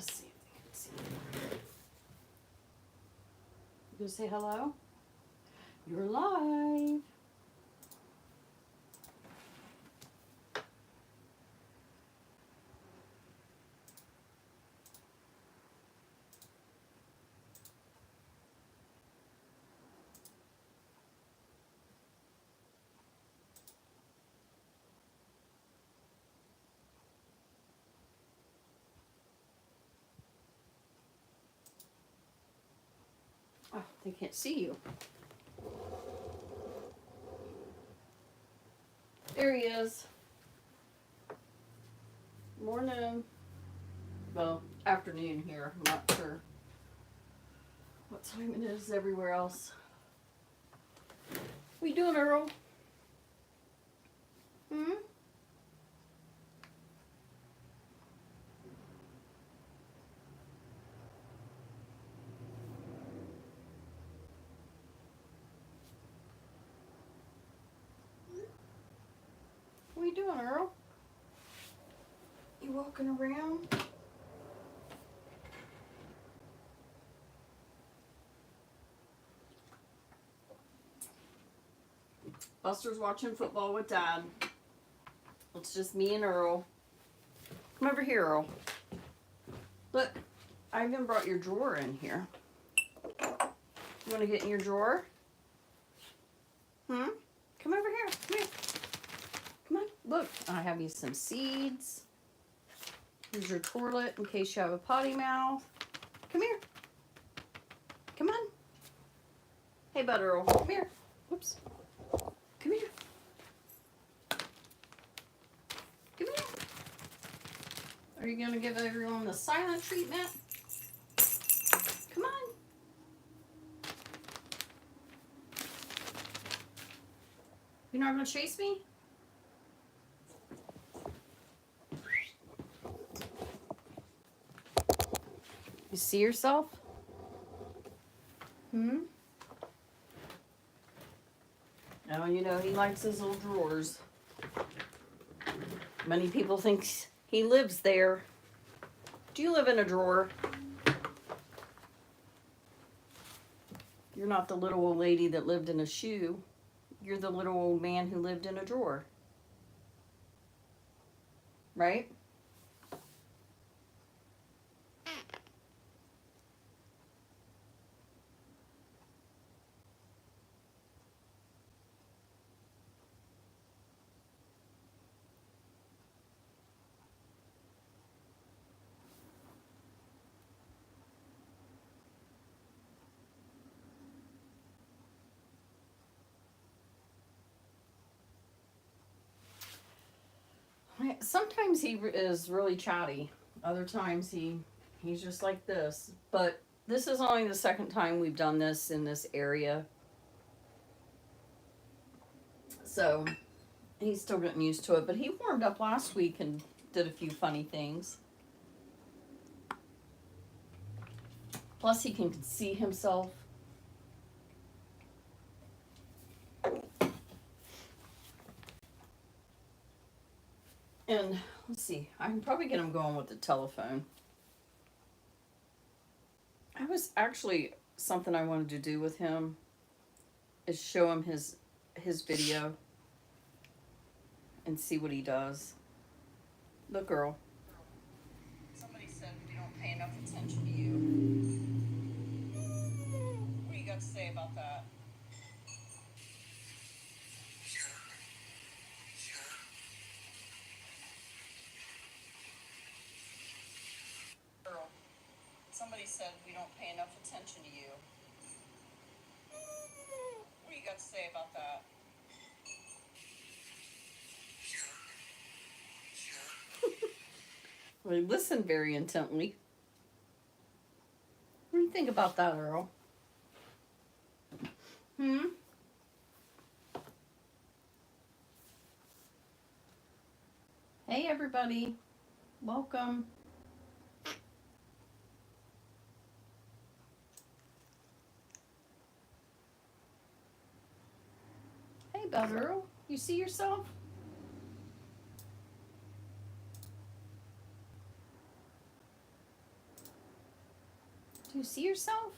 Let's see if they can see you. You gonna say hello? You're live. Oh, they can't see you. There he is. Morning. Well, afternoon here. I'm not sure what time it is everywhere else. What you doing, Earl? Hmm? What you doing, Earl? You walking around? Buster's watching football with Dad. It's just me and Earl. Come over here, Earl. Look, I even brought your drawer in here. You want to get in your drawer? Hmm? Come over here. Come here. Come on. Look, I have you some seeds. Here's your toilet in case you have a potty mouth. Come here. Come on. Hey, Bud Earl. Come here. Whoops. Come here. Come here. Are you going to give everyone the silent treatment? Come on. You're not going to chase me? You see yourself? Hmm? Oh, you know, he likes his little drawers. Many people think he lives there. Do you live in a drawer? You're not the little old lady that lived in a shoe. You're the little old man who lived in a drawer. Right? Sometimes he is really chatty. Other times he's just like this. But this is only the second time we've done this in this area. So he's still getting used to it. But he warmed up last week and did a few funny things. Plus he can see himself. And let's see, I can probably get him going with the telephone. I was actually, something I wanted to do with him is show him his video and see what he does. Look, girl. Somebody said we don't pay enough attention to you. What do you got to say about that? Somebody said we don't pay enough attention to you. What do you got to say about that? Well, he listened very intently. What do you think about that, Earl? Hmm? Hey, everybody. Welcome. Hey, Buster Earl. You see yourself? Do you see yourself?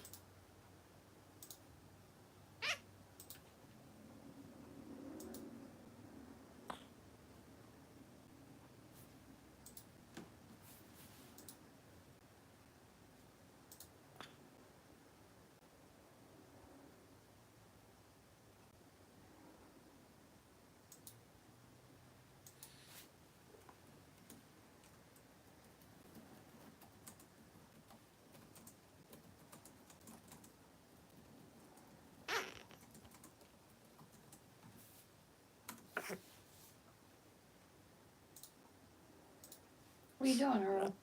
What are you doing, Earl?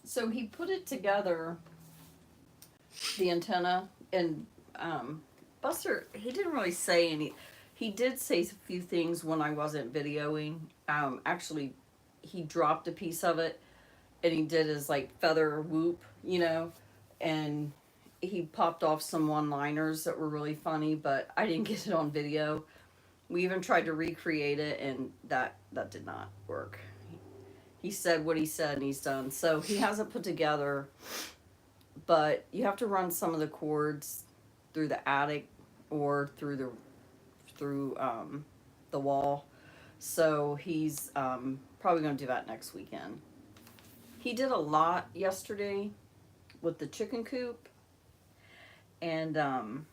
So he put it together, the antenna, and Buster, he didn't really say any. He did say a few things when I wasn't videoing. Actually, he dropped a piece of it, and he did his like feather whoop, you know, and he popped off some one-liners that were really funny, but I didn't get it on video. We even tried to recreate it, and that did not work. He said what he said, and he's done. So he hasn't put together, but you have to run some of the cords through the attic or through the wall. So he's probably going to do that next weekend. He did a lot yesterday with the chicken coop, and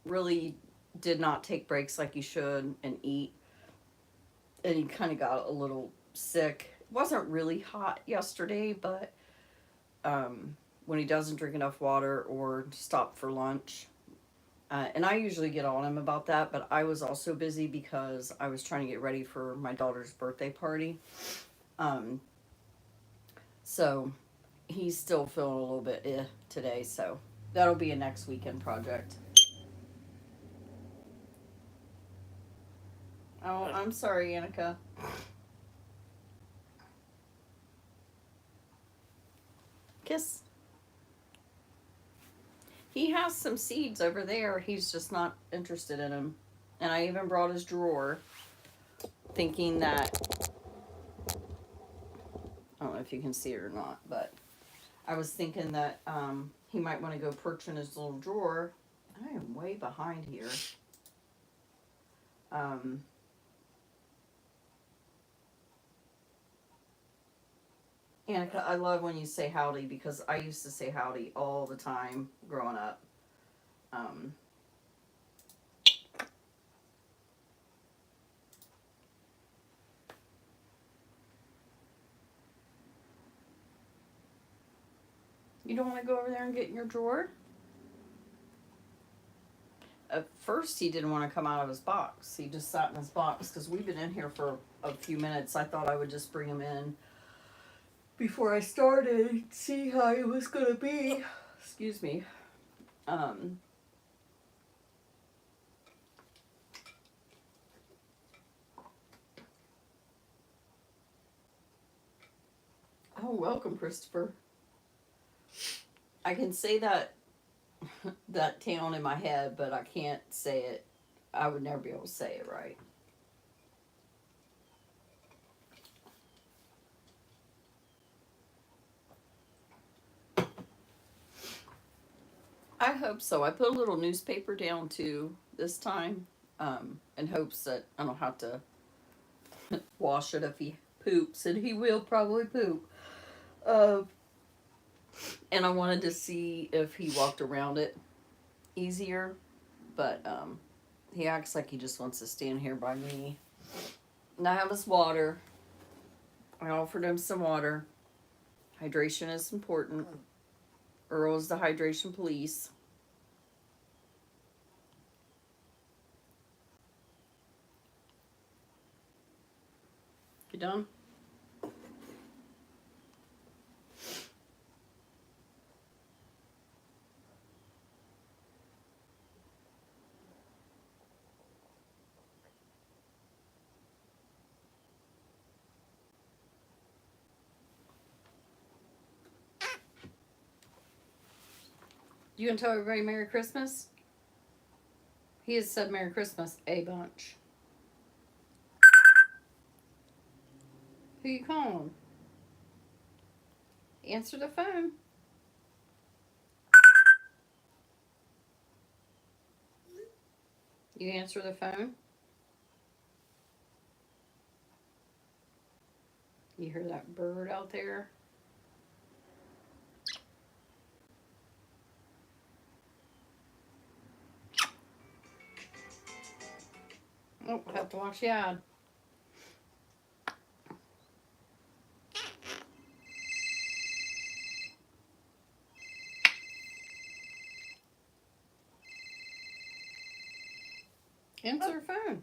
really did not take breaks like he should and eat. And he kind of got a little sick. It wasn't really hot yesterday, but when he doesn't drink enough water or stop for lunch. And I usually get on him about that, but I was also busy because I was trying to get ready for my daughter's birthday party. So he's still feeling a little bit today, so that'll be a next weekend project. Oh, I'm sorry, Annika. Kiss. He has some seeds over there. He's just not interested in them. And I even brought his drawer thinking that, I don't know if you can see it or not, but I was thinking that he might want to go perch in his little drawer. I am way behind here. Annika, I love when you say howdy because I used to say howdy all the time growing up. You don't want to go over there and get in your drawer? At first, he didn't want to come out of his box. He just sat in his box because we've been in here for a few minutes. I thought I would just bring him in before I started, see how it was going to be. Excuse me. Oh, welcome, Christopher. I can say that town in my head, but I can't say it. I would never be able to say it right. I hope so. I put a little newspaper down too this time, in hopes that I don't have to wash it if he poops, and he will probably poop. And I wanted to see if he walked around it easier, but he acts like he just wants to stand here by me. And I have his water. I offered him some water. Hydration is important. Earl is the hydration police. You done? You gonna tell everybody Merry Christmas? He has said Merry Christmas a bunch. Who you calling? Answer the phone. You answer the phone? You hear that bird out there? Oh, have to wash the eye. Answer the phone.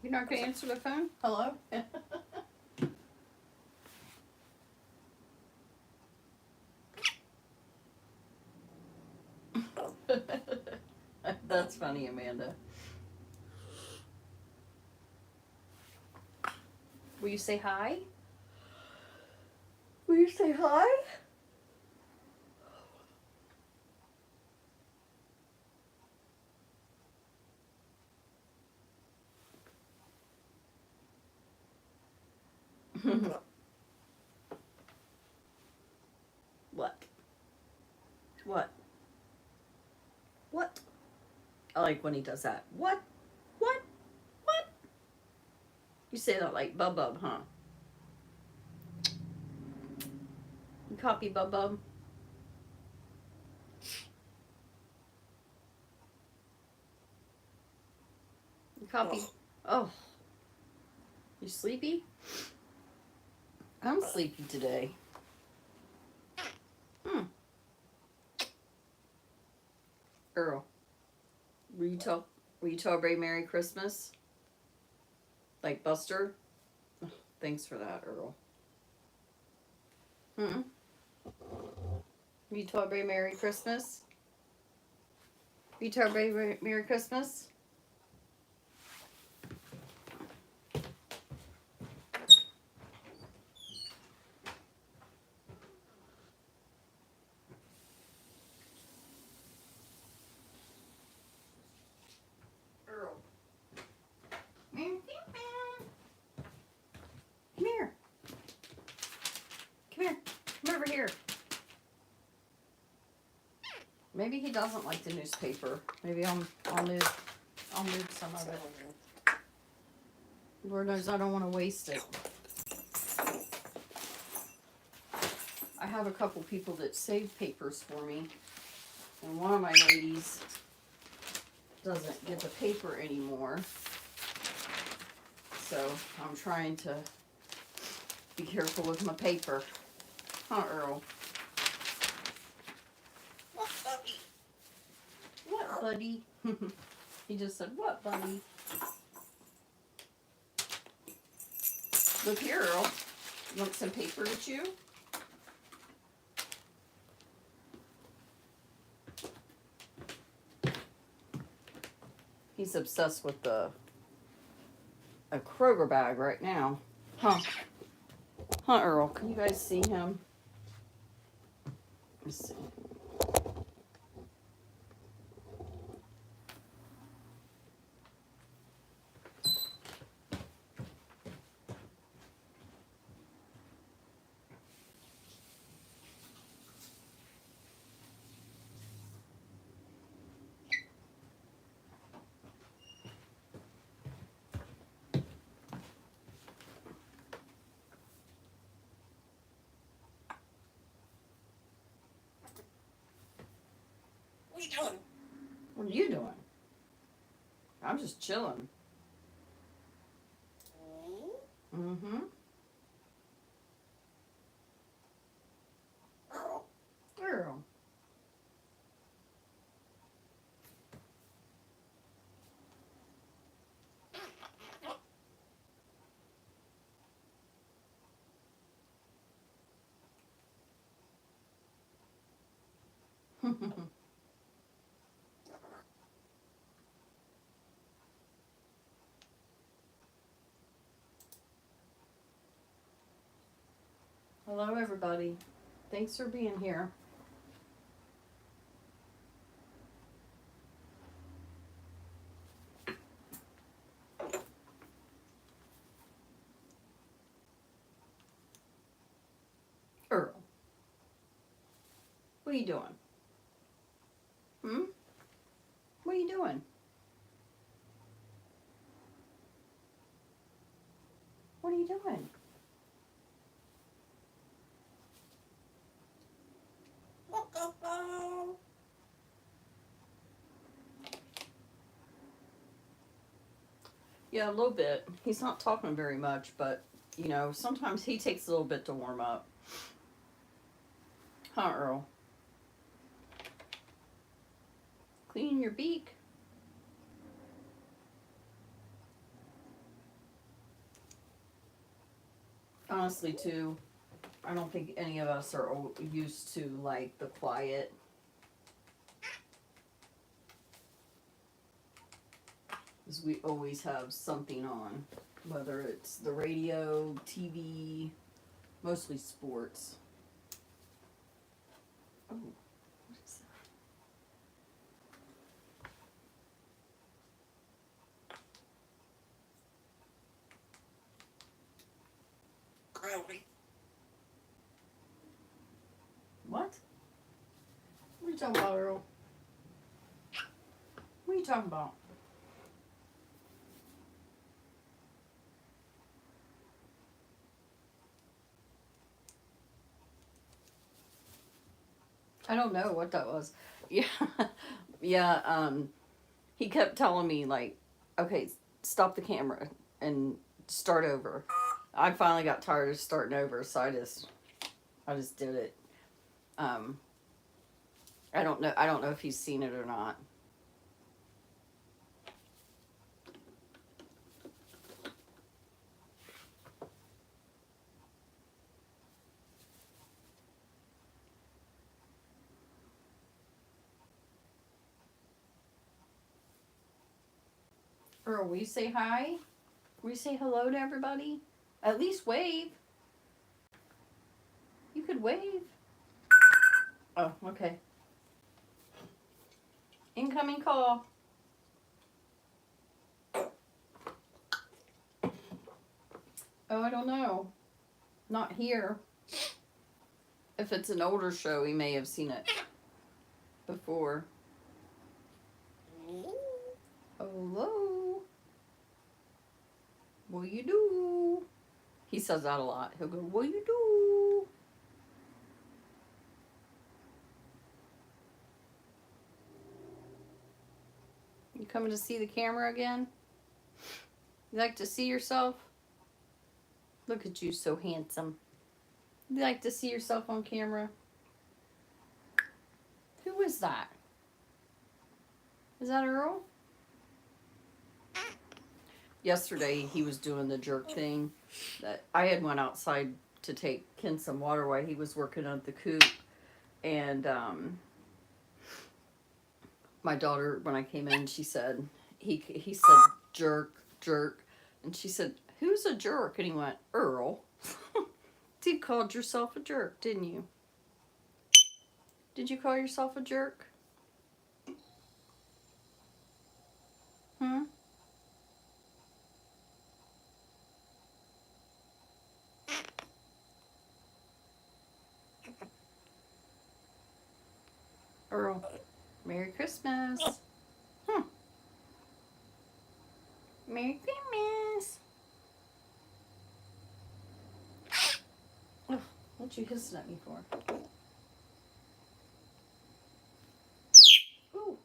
You're not going to answer the phone? Hello? That's funny, Amanda. Will you say hi? Will you say hi? What? What? What? I like when he does that. What? What? What? You say that like Bub Bub, huh? You copy Bub Bub? You copy? Oh. You sleepy? I'm sleepy today. Earl, will you tell everybody Merry Christmas? Like Buster? Oh, thanks for that, Earl. Will you tell everybody Merry Christmas? Will you tell everybody Merry Christmas? Earl. Come here. Come here. Come over here. Maybe he doesn't like the newspaper. Maybe I'll move some of it. Lord knows I don't want to waste it. I have a couple people that save papers for me, and one of my ladies doesn't get the paper anymore, so I'm trying to be careful with my paper. Huh, Earl? What, buddy? What, buddy? He just said, what, buddy? Look here, Earl. You want some paper to chew? He's obsessed with a Kroger bag right now. Huh? Huh, Earl? Can you guys see him? Let's see. What are you doing? I'm just chilling. Mm-hmm. Girl. Hello, everybody. Thanks for being here. Earl, what are you doing? What are you doing? What are you doing? Yeah, a little bit. He's not talking very much, but, you know, sometimes he takes a little bit to warm up. Huh, Earl? Clean your beak. Honestly, too, I don't think any of us are used to, like, the quiet. Because we always have something on. Whether it's the radio, TV, mostly sports. Oh, what is that? What? What are you talking about, Earl? What are you talking about? I don't know what that was. Yeah. Yeah, he kept telling me, like, okay, stop the camera and start over. I finally got tired of starting over, so I just did it. I don't know if he's seen it or not. Earl, will you say hi? Will you say hello to everybody? At least wave. You could wave. Oh, okay. Incoming call. Oh, I don't know. Not here. If it's an older show, he may have seen it before. Hello. What you do? He says that a lot. He'll go, what you do? You coming to see the camera again? You like to see yourself? Look at you, so handsome. You like to see yourself on camera? Who is that? Is that Earl? Yesterday he was doing the jerk thing. That I had went outside to take Ken some water while he was working at the coop, and my daughter, when I came in, she said he said jerk, and she said, who's a jerk? And he went, Earl. You called yourself a jerk, didn't you? Did you call yourself a jerk? Hmm? Earl, Merry Christmas. Merry Christmas. Oh, what you hissing at me for? Ooh.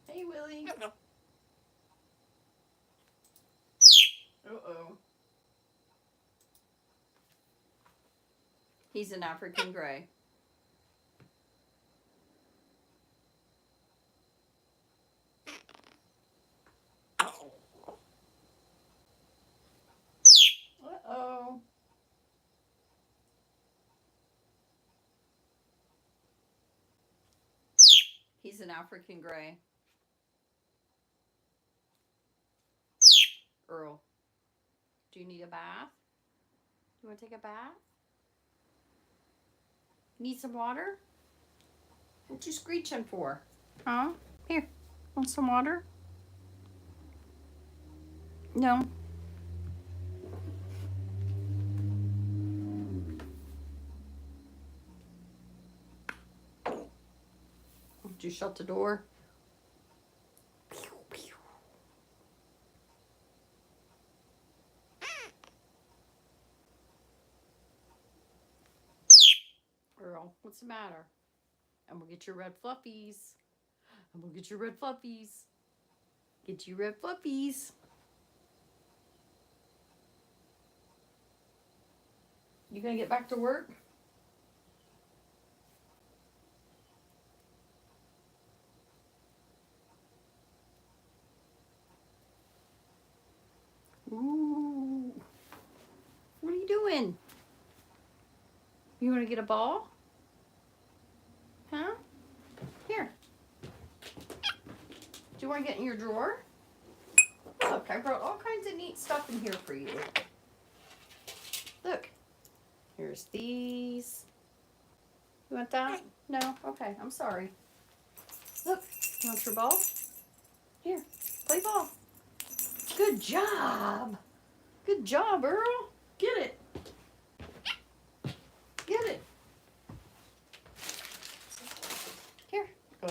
Hey, Willie. He's an African gray. Uh-oh. He's an African gray. Earl, do you need a bath? You want to take a bath? Need some water? What you screeching for? Huh? Here, want some water? No. Did you shut the door? Earl, what's the matter? I'm gonna get your red fluffies. I'm gonna get your red fluffies. Get you red fluffies. You gonna get back to work? Ooh. What are you doing? You want to get a ball? Huh? Here. Do you want to get in your drawer? Look, I brought all kinds of neat stuff in here for you. Look. Here's these. You want that? No? Okay, I'm sorry. Look, you want your ball? Here, play ball. Good job. Good job, Earl. Get it. Get it. Here, go.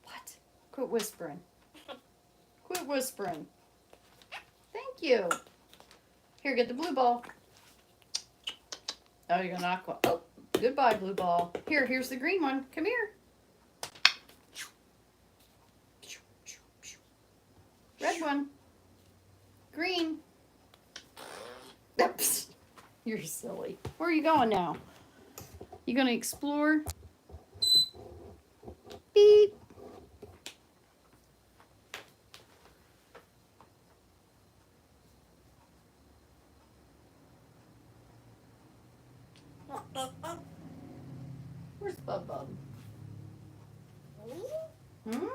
What? Quit whispering. Quit whispering. Thank you. Here, get the blue ball. Oh, you're gonna knock one. Oh, goodbye, blue ball. Here, here's the green one. Come here. Red one. Green. Oops. You're silly. Where are you going now? You gonna explore? Beep. Where's Bub Bub? Hmm?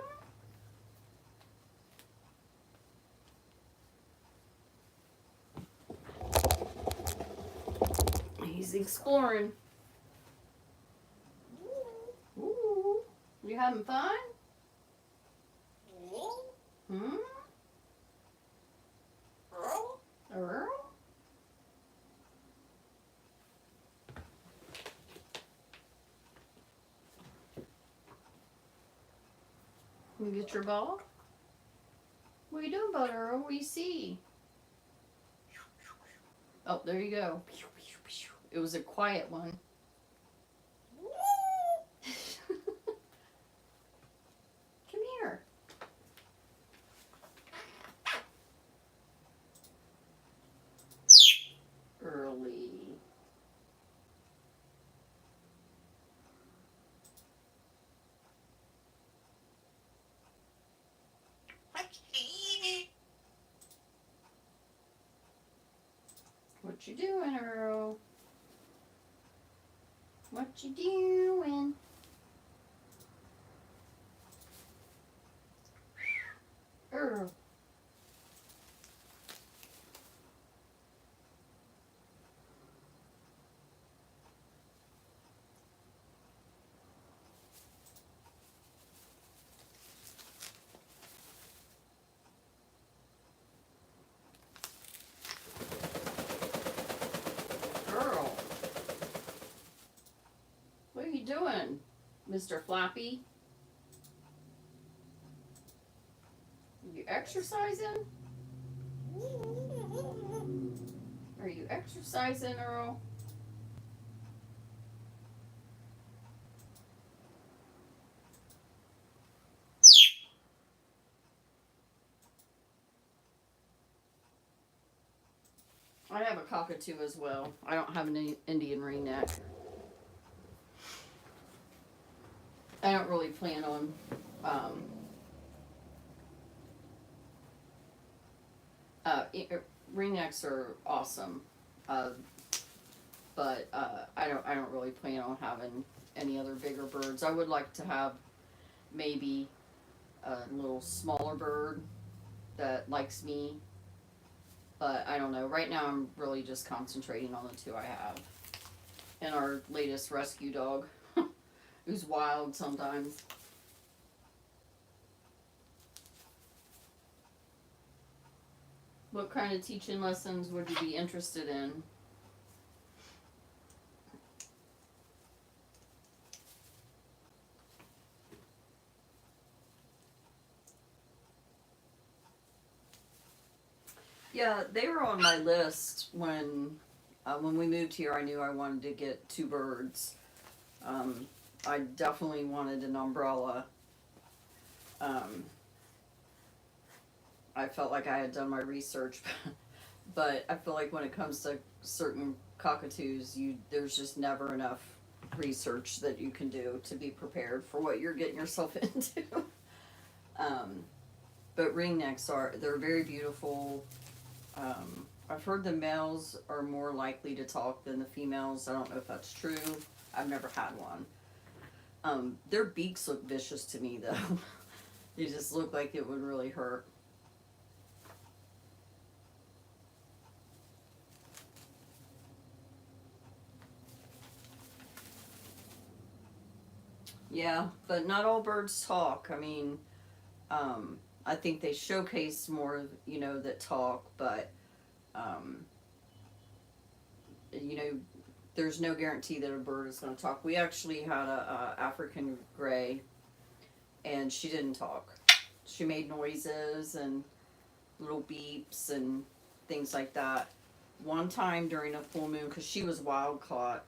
He's exploring. Ooh. You having fun? Hmm? Earl? You get your ball? What are you doing, Butter Earl? What do you see? Oh, there you go. It was a quiet one. Come here. Early. What you doing, Earl? What you doing? Earl. Earl. What are you doing, Mr. Flappy? You exercising? Are you exercising, Earl? I have a cockatoo as well. I don't have an Indian ringneck. I don't really plan on ringnecks are awesome, but I don't really plan on having any other bigger birds. I would like to have maybe a little smaller bird that likes me, but I don't know. Right now I'm really just concentrating on the two I have. And our latest rescue dog, who's wild sometimes. What kind of teaching lessons would you be interested in? Yeah, they were on my list when we moved here. I knew I wanted to get 2 birds. I definitely wanted an umbrella. I felt like I had done my research, but I feel like when it comes to certain cockatoos, there's just never enough research that you can do to be prepared for what you're getting yourself into. But ringnecks they're very beautiful. I've heard the males are more likely to talk than the females. I don't know if that's true. I've never had one. Their beaks look vicious to me, though. They just look like it would really hurt. Yeah, but not all birds talk. I mean, I think they showcase more, that talk, but, there's no guarantee that a bird is going to talk. We actually had a African gray, and she didn't talk. She made noises and little beeps and things like that. One time during a full moon, because she was wild caught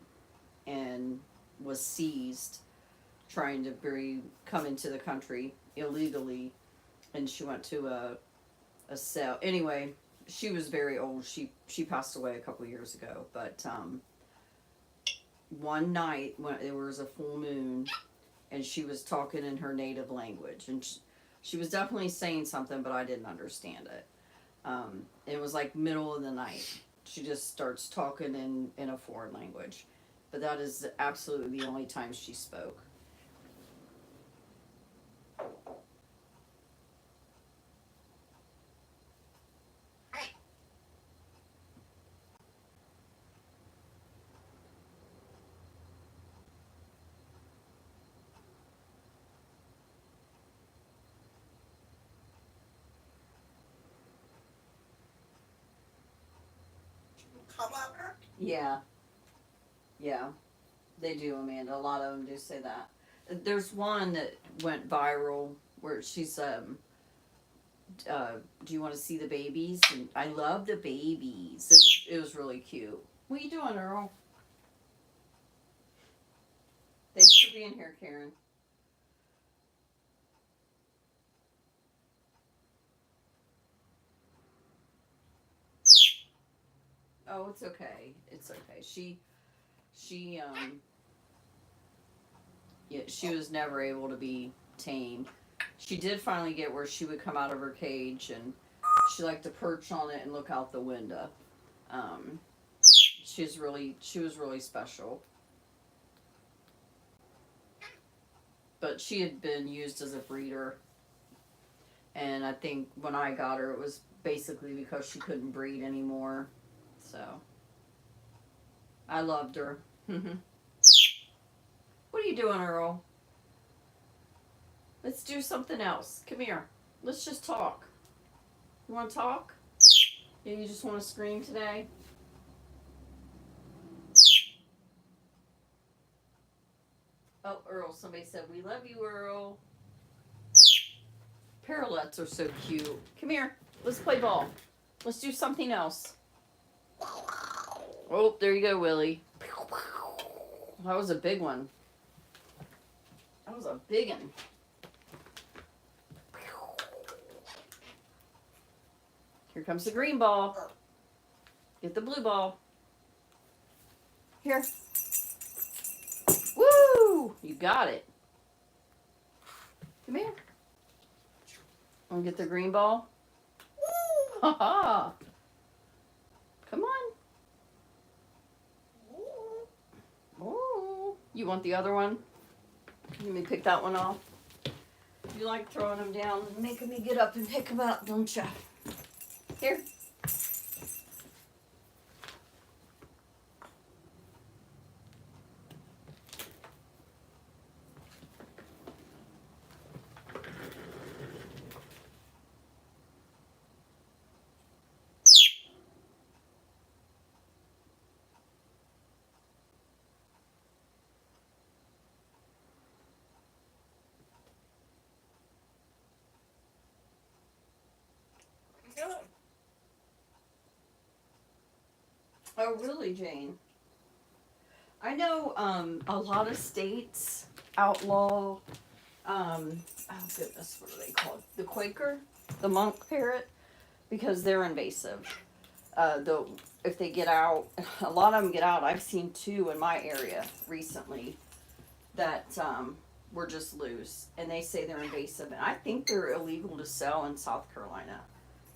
and was seized trying to come into the country illegally, and she went to a cell. Anyway, she was very old. She passed away a couple years ago, but one night when it was a full moon, and she was talking in her native language, and she was definitely saying something, but I didn't understand it. It was like middle of the night. She just starts talking in a foreign language, but that is absolutely the only time she spoke. Yeah. Yeah, they do, Amanda. A lot of them do say that. There's one that went viral where she's do you want to see the babies? And I love the babies. It was really cute. What are you doing, Earl? Thanks for being here, Karen. Oh, it's okay. It's okay. She yeah, she was never able to be tamed. She did finally get where she would come out of her cage, and she liked to perch on it and look out the window. Um, she was really special. But she had been used as a breeder, and I think when I got her, it was basically because she couldn't breed anymore. So I loved her. What are you doing, Earl? Let's do something else. Come here. Let's just talk. You want to talk? Yeah, you just want to scream today? Oh, Earl, somebody said, we love you, Earl. Parrots are so cute. Come here. Let's play ball. Let's do something else. Oh, there you go, Willie. That was a big one. That was a big one. Here comes the green ball. Get the blue ball. Here. Woo! You got it. Come here. And get the green ball. Ha ha. Come on. Oh. You want the other one? Let me pick that one off. You like throwing them down and making me get up and pick them up, don't you? Here. Oh, really, Jane? I know a lot of states outlaw, oh goodness, what are they called? The Quaker, the monk parrot, because they're invasive. If they get out, a lot of them get out. I've seen 2 in my area recently that were just loose, and they say they're invasive. And I think they're illegal to sell in South Carolina.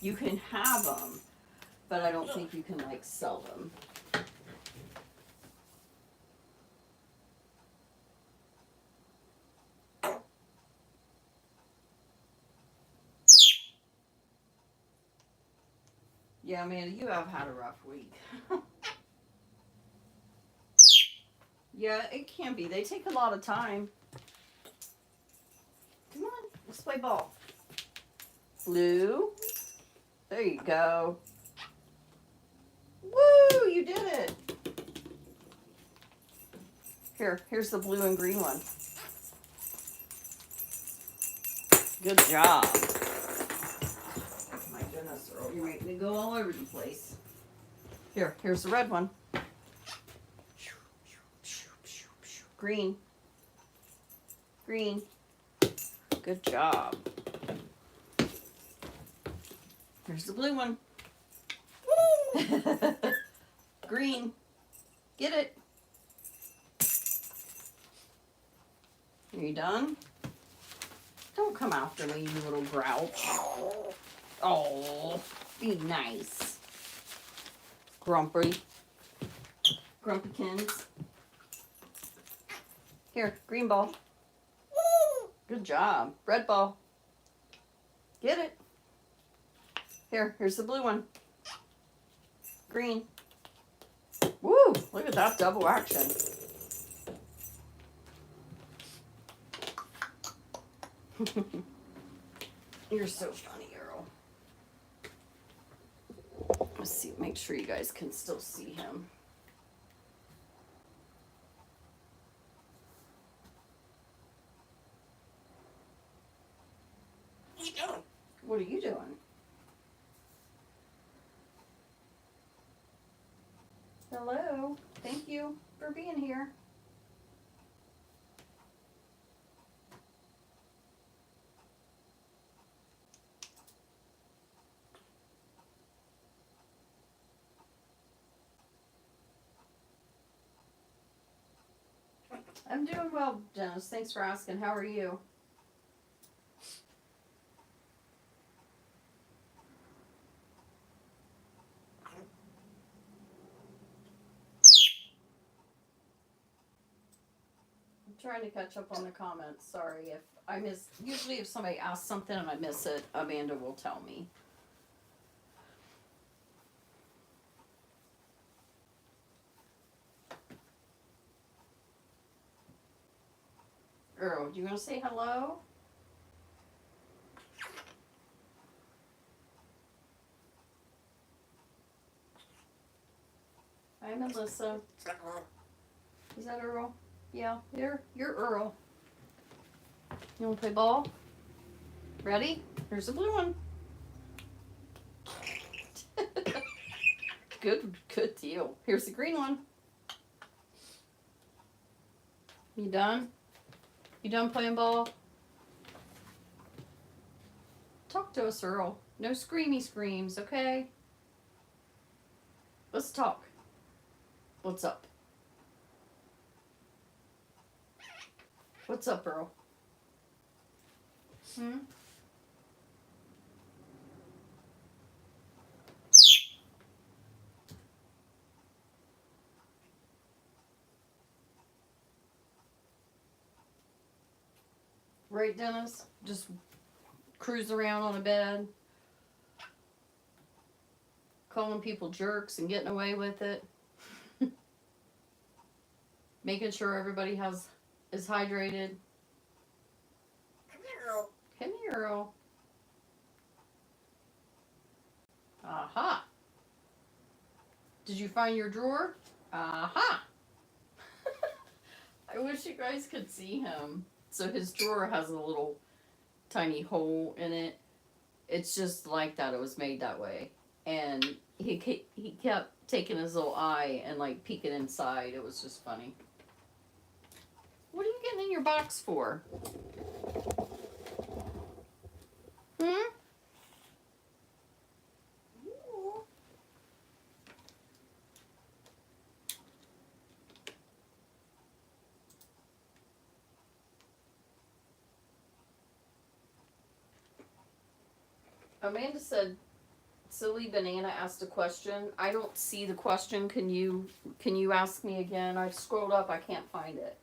You can have them, but I don't think you can, like, sell them. Yeah, Amanda, you have had a rough week. Yeah, it can be. They take a lot of time. Come on, let's play ball. Blue. There you go. Woo, you did it. Here's the blue and green one. Good job. My goodness, Earl, you make me go all over the place. Here's the red one. Green. Green. Good job. Here's the blue one. Green. Get it. Are you done? Don't come after me, you little grouch. Oh, be nice. Grumpy. Grumpykins. Here, green ball. Good job. Red ball. Get it. Here's the blue one. Green. Woo! Look at that double action. You're so funny, Earl. Let's see, make sure you guys can still see him. What are you doing? Hello. Thank you for being here. I'm doing well, Dennis. Thanks for asking. How are you? Trying to catch up on the comments. Sorry if I miss. Usually if somebody asks something and I miss it, Amanda will tell me. Earl, do you want to say hello? Hi, Melissa. Is that Earl? Yeah, you're Earl. You want to play ball? Ready? Here's the blue one. Good deal. Here's the green one. You done? You done playing ball? Talk to us, Earl. No screamy screams, okay? Let's talk. What's up? What's up, Earl? Hmm? Right, Dennis? Just cruise around on a bed, calling people jerks and getting away with it. Making sure everybody is hydrated. Come here, Earl. Come here, Earl. Aha. Did you find your drawer? Aha. I wish you guys could see him. So his drawer has a little tiny hole in it. It's just like that. It was made that way. And he kept taking his little eye and like peeking inside. It was just funny. What are you getting in your box for? Hmm? Amanda said, "Silly Banana asked a question. I don't see the question. Can you ask me again? I've scrolled up. I can't find it."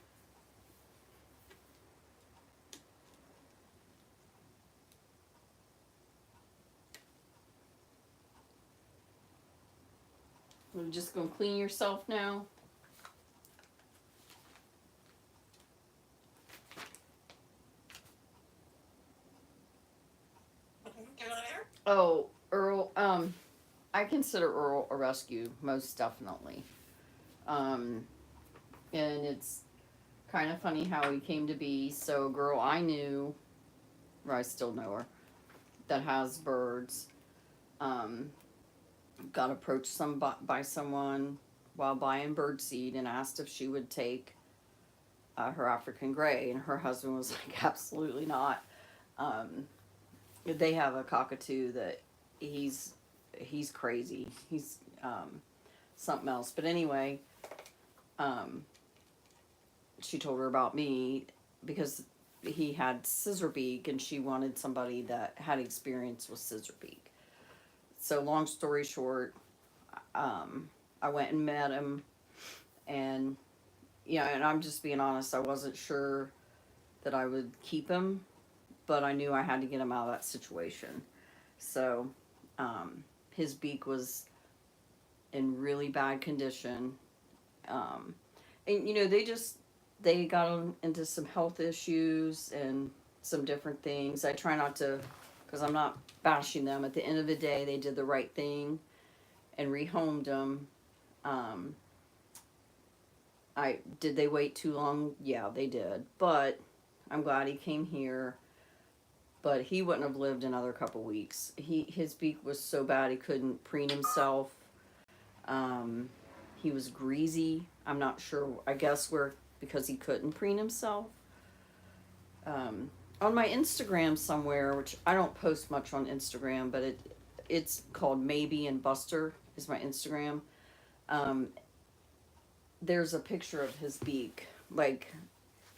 You're just gonna clean yourself now? Oh, Earl. I consider Earl a rescue, most definitely. And it's kind of funny how he came to be. So, a girl I knew, or I still know her, that has birds, got approached by someone while buying birdseed and asked if she would take her African gray, and her husband was like, absolutely not. They have a cockatoo that he's crazy. He's something else. But anyway, she told her about me because he had scissor beak, and she wanted somebody that had experience with scissor beak. So long story short, I went and met him, and and I'm just being honest, I wasn't sure that I would keep him, but I knew I had to get him out of that situation. So his beak was in really bad condition. And they got into some health issues and some different things. I try not to, because I'm not bashing them. At the end of the day, they did the right thing and rehomed him. Did they wait too long? Yeah, they did. But I'm glad he came here. But he wouldn't have lived another couple weeks. His beak was so bad he couldn't preen himself. He was greasy. I'm not sure. I guess because he couldn't preen himself. On my Instagram somewhere, which I don't post much on Instagram, but it's called Maybe and Buster is my Instagram. There's a picture of his beak, like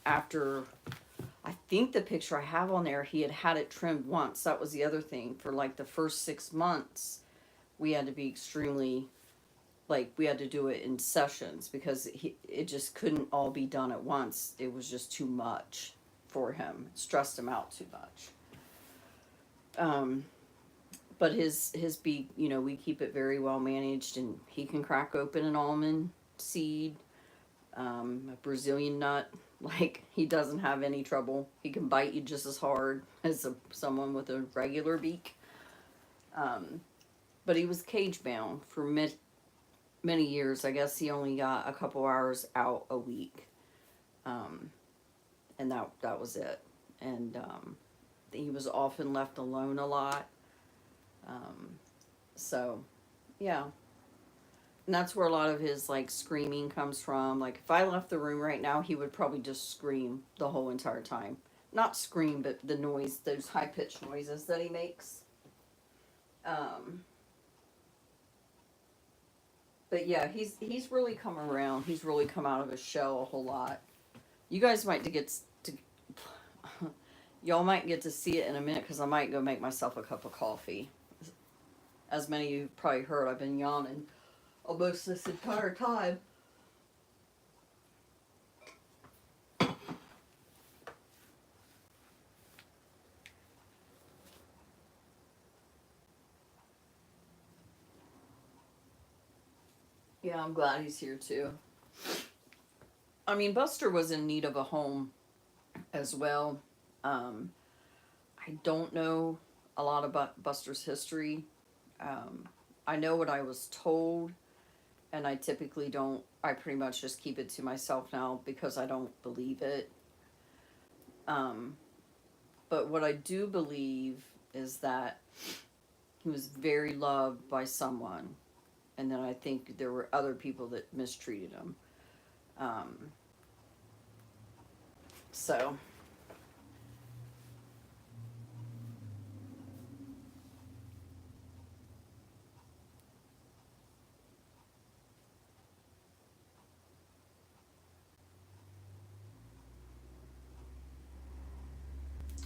after, I think the picture I have on there, he had it trimmed once. That was the other thing. For like the first 6 months, we had to be extremely, like, we had to do it in sessions because it just couldn't all be done at once. It was just too much for him. It stressed him out too much. But his beak, we keep it very well managed, and he can crack open an almond seed, a Brazilian nut. Like, he doesn't have any trouble. He can bite you just as hard as someone with a regular beak. But he was cage bound for many years. I guess he only got a couple hours out a week. And that was it. And he was often left alone a lot. So, yeah. And that's where a lot of his, like, screaming comes from. Like, if I left the room right now, he would probably just scream the whole entire time. Not scream, but the noise, those high-pitched noises that he makes. But yeah, he's really come around. He's really come out of his shell a whole lot. You guys might get to y'all might get to see it in a minute because I might go make myself a cup of coffee. As many of you probably heard, I've been yawning almost this entire time. Yeah, I'm glad he's here too. I mean, Buster was in need of a home as well. I don't know a lot about Buster's history. I know what I was told, and I typically don't. I pretty much just keep it to myself now because I don't believe it. But what I do believe is that he was very loved by someone, and then I think there were other people that mistreated him. So.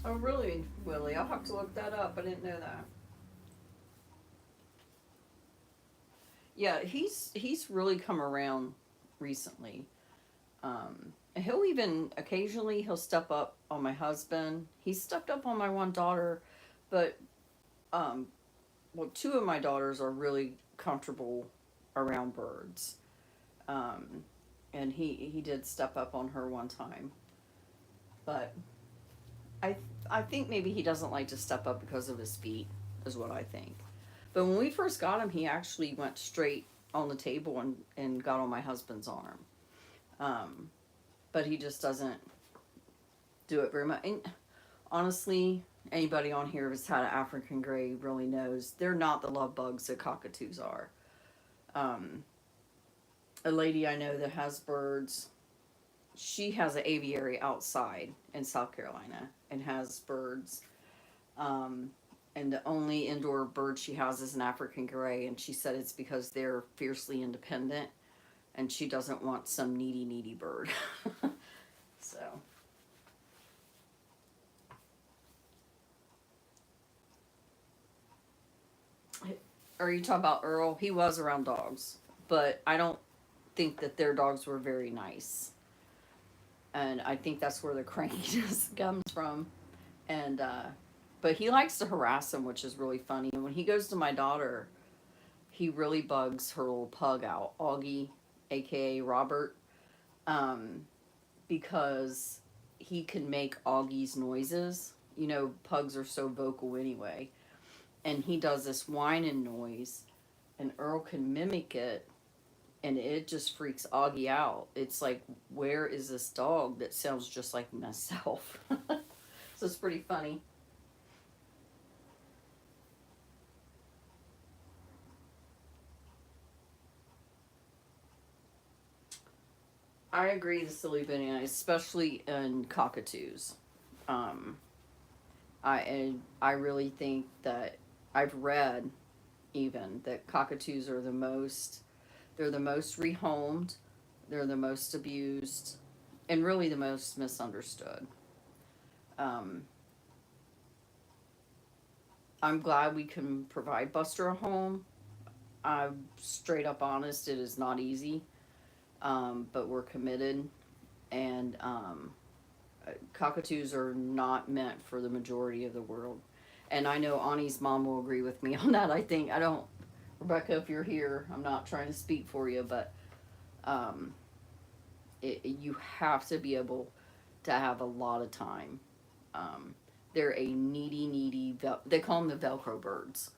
Oh, really, Willie? I'll have to look that up. I didn't know that. Yeah, he's really come around recently. And he'll even occasionally he'll step up on my husband. He's stepped up on my one daughter, but well, two of my daughters are really comfortable around birds. And he did step up on her one time, but I think maybe he doesn't like to step up because of his feet, is what I think. But when we first got him, he actually went straight on the table and got on my husband's arm. But he just doesn't do it very much. And honestly, anybody on here who's had an African gray really knows they're not the love bugs that cockatoos are. A lady I know that has birds, she has an aviary outside in South Carolina and has birds. And the only indoor bird she has is an African gray, and she said it's because they're fiercely independent, and she doesn't want some needy bird. So. Are you talking about Earl? He was around dogs, but I don't think that their dogs were very nice. And I think that's where the crankiness comes from. And, but he likes to harass them, which is really funny. And when he goes to my daughter, he really bugs her little pug out, Augie, aka Robert, because he can make Augie's noises. You know, pugs are so vocal anyway. And he does this whining noise, and Earl can mimic it, and it just freaks Augie out. It's like, where is this dog that sounds just like myself? So it's pretty funny. I agree, the silly banana, especially in cockatoos. I really think that I've read even that cockatoos are they're the most rehomed, they're the most abused, and really the most misunderstood. Um, I'm glad we can provide Buster a home. I'm straight up honest, it is not easy, but we're committed, and cockatoos are not meant for the majority of the world. And I know Ani's mom will agree with me on that. I think, I don't, Rebecca, if you're here, I'm not trying to speak for you, but you have to be able to have a lot of time. They're a needy, they call them the Velcro birds.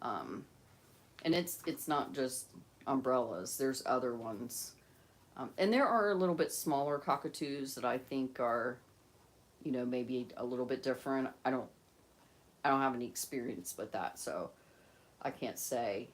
And it's not just umbrellas, there's other ones. And there are a little bit smaller cockatoos that I think are, you know, maybe a little bit different. I don't have any experience with that, so I can't say.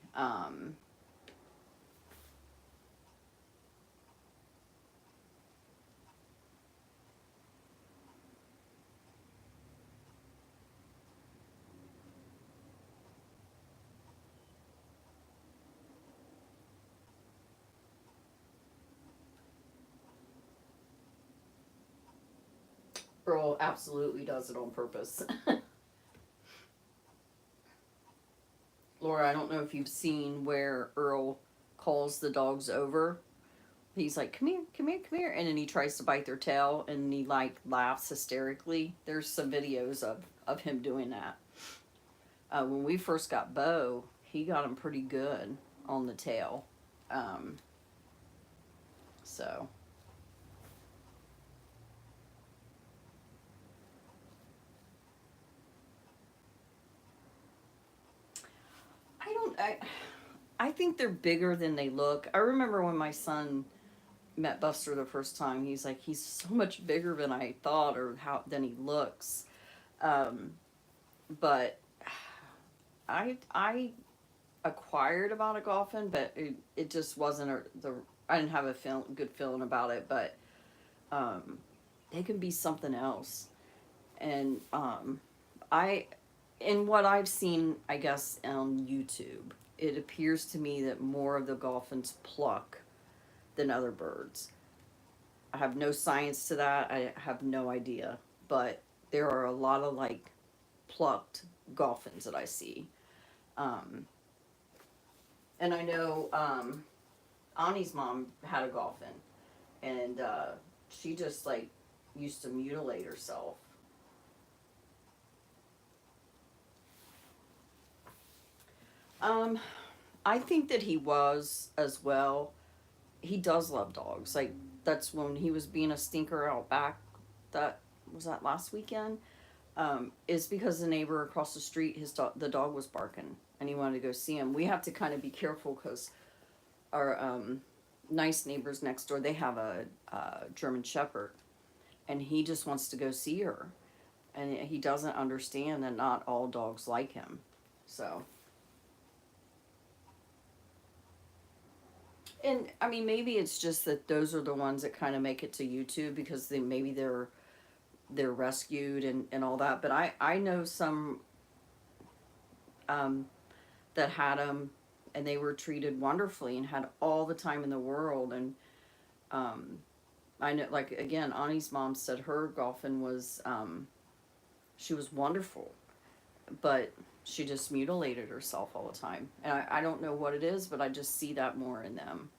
Earl absolutely does it on purpose. Laura, I don't know if you've seen where Earl calls the dogs over. He's like, come here, come here, come here. And then he tries to bite their tail and he like laughs hysterically. There's some videos of him doing that. When we first got Bo, he got him pretty good on the tail. So. I think they're bigger than they look. I remember when my son met Buster the first time, he's like, he's so much bigger than I thought or than he looks. But I acquired about a Goffin, but it just wasn't I didn't have a good feeling about it, but they can be something else. And in what I've seen, I guess, on YouTube, it appears to me that more of the Goffins pluck than other birds. I have no science to that. I have no idea. But there are a lot of, like, plucked Goffins that I see. And I know Ani's mom had a Goffin. And she just, like, used to mutilate herself. I think that he was as well. He does love dogs. Like, that's when he was being a stinker out back. That was that last weekend. Is because the neighbor across the street, the dog was barking, and he wanted to go see him. We have to kind of be careful because our nice neighbors next door, they have a German Shepherd, and he just wants to go see her, and he doesn't understand that not all dogs like him. So. And I mean, maybe it's just that those are the ones that kind of make it to YouTube because maybe they're rescued and all that. But I know some that had them and they were treated wonderfully and had all the time in the world. And I know, like, again, Ani's mom said her Goffin was she was wonderful, but she just mutilated herself all the time. And I don't know what it is, but I just see that more in them.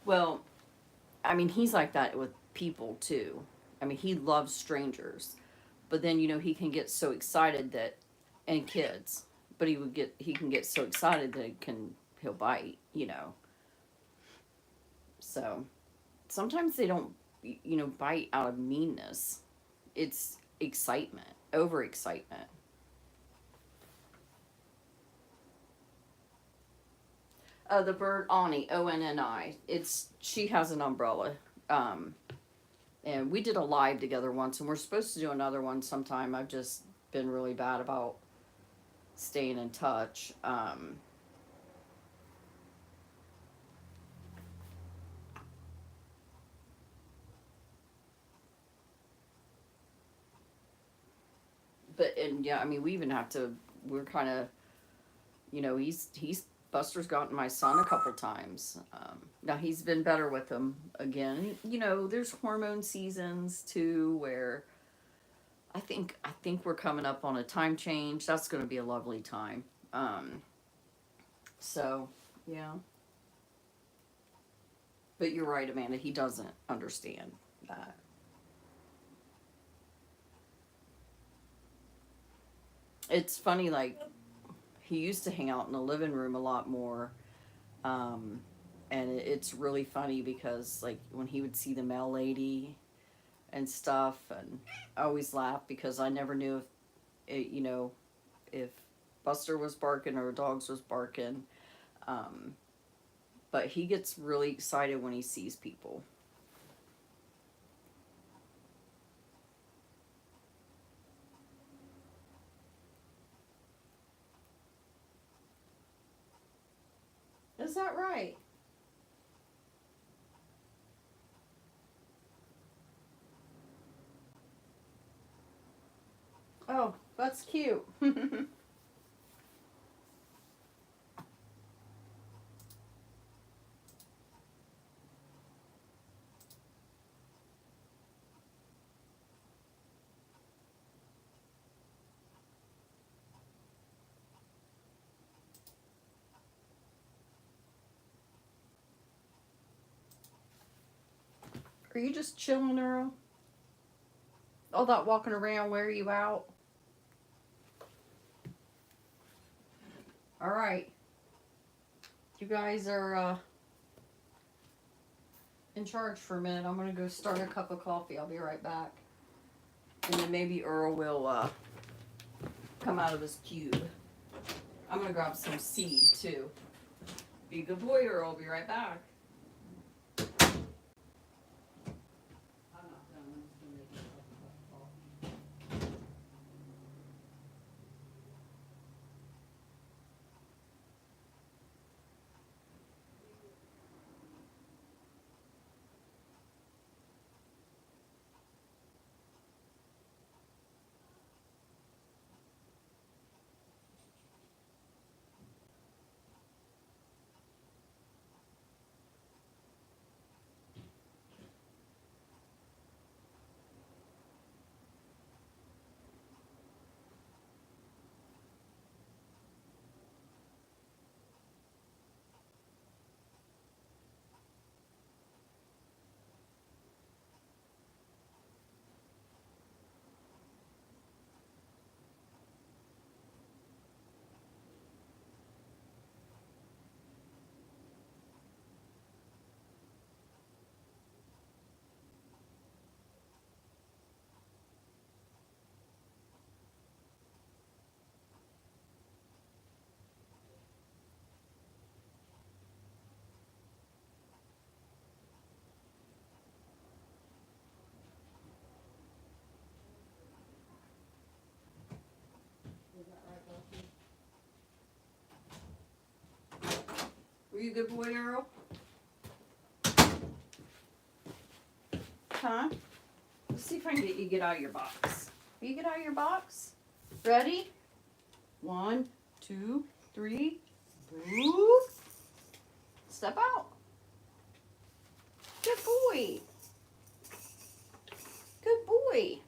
Well, I mean, he's like that with people too. I mean, he loves strangers. But then, he can get so excited and kids, but he can get so excited that he'll bite, So, sometimes they don't, bite out of meanness. It's excitement, overexcitement. The bird Oni, Onni. She has an umbrella. And we did a live together once, and we're supposed to do another one sometime. I've just been really bad about staying in touch. And yeah, I mean, we even have to, we're kind of, Buster's gotten my son a couple times. Now he's been better with him again. There's hormone seasons too, where I think we're coming up on a time change. That's going to be a lovely time. So, yeah. But you're right, Amanda. He doesn't understand that. It's funny, like, he used to hang out in the living room a lot more. And it's really funny because, like, when he would see the mail lady and stuff, and I always laugh because I never knew if Buster was barking or dogs was barking. But he gets really excited when he sees people. Is that right? Oh, that's cute. Are you just chilling, Earl? All that walking around wear you out? Alright. You guys are in charge for a minute. I'm gonna go start a cup of coffee. I'll be right back. And then maybe Earl will come out of his cube. I'm gonna grab some seed too. Be a good boy, Earl. I'll be right back. I'm not done. I'm just gonna make a cup of coffee. Is that right, Buster? Were you a good boy, Earl? Huh? Let's see if I can get you to get out of your box. Will you get out of your box? Ready? 1, 2, 3. Ooh. Step out. Good boy. Good boy.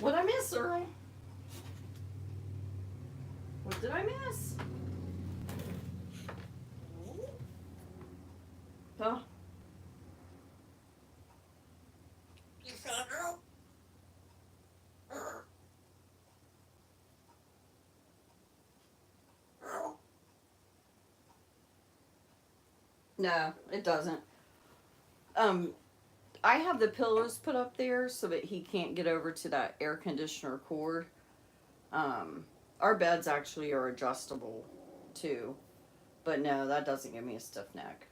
What'd I miss, Earl? What did I miss? Huh? You said Earl? Earl? No, it doesn't. I have the pillows put up there so that he can't get over to that air conditioner cord. Our beds actually are adjustable too, but no, that doesn't give me a stiff neck.